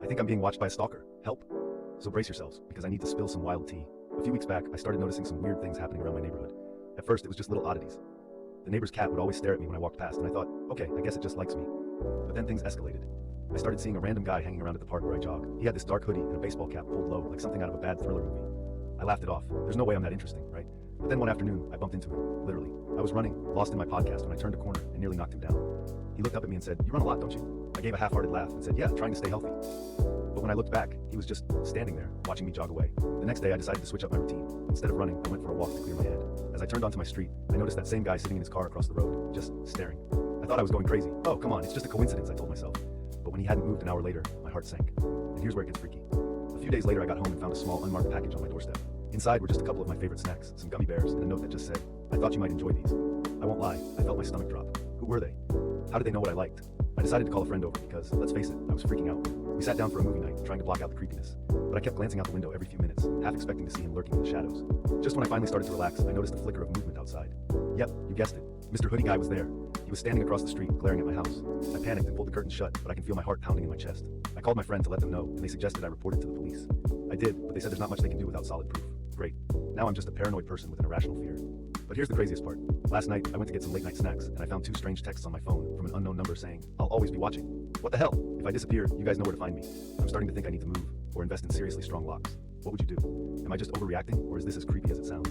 I think I'm being watched by a stalker. Help. So brace yourselves, because I need to spill some wild tea. A few weeks back, I started noticing some weird things happening around my neighborhood. At first, it was just little oddities. The neighbor's cat would always stare at me when I walked past, and I thought, okay, I guess it just likes me. But then things escalated. I started seeing a random guy hanging around at the park where I jog. He had this dark hoodie and a baseball cap pulled low, like something out of a bad thriller movie. I laughed it off. There's no way I'm that interesting, right? But then one afternoon, I bumped into him, literally. I was running, lost in my podcast, when I turned a corner and nearly knocked him down. He looked up at me and said, "You run a lot, don't you?" I gave a half-hearted laugh and said, "Yeah, trying to stay healthy." But when I looked back, he was just standing there, watching me jog away. The next day, I decided to switch up my routine. Instead of running, I went for a walk to clear my head. As I turned onto my street, I noticed that same guy sitting in his car across the road, just staring. I thought I was going crazy. Oh, come on, it's just a coincidence, I told myself. But when he hadn't moved an hour later, my heart sank. And here's where it gets freaky. A few days later, I got home and found a small unmarked package on my doorstep. Inside were just a couple of my favorite snacks, some gummy bears, and a note that just said, "I thought you might enjoy these." I won't lie, I felt my stomach drop. Who were they? How did they know what I liked? I decided to call a friend over because, let's face it, I was freaking out. We sat down for a movie night, trying to block out the creepiness. But I kept glancing out the window every few minutes, half expecting to see him lurking in the shadows. Just when I finally started to relax, I noticed a flicker of movement outside. Yep, you guessed it. Mr. Hoodie Guy was there. He was standing across the street, glaring at my house. I panicked and pulled the curtain shut, but I can feel my heart pounding in my chest. I called my friend to let them know, and they suggested I report it to the police. I did, but they said there's not much they can do without solid proof. Great. Now I'm just a paranoid person with an irrational fear. But here's the craziest part. Last night, I went to get some late-night snacks, and I found two strange texts on my phone from an unknown number saying, "I'll always be watching." What the hell? If I disappear, you guys know where to find me. I'm starting to think I need to move, or invest in seriously strong locks. What would you do? Am I just overreacting, or is this as creepy as it sounds?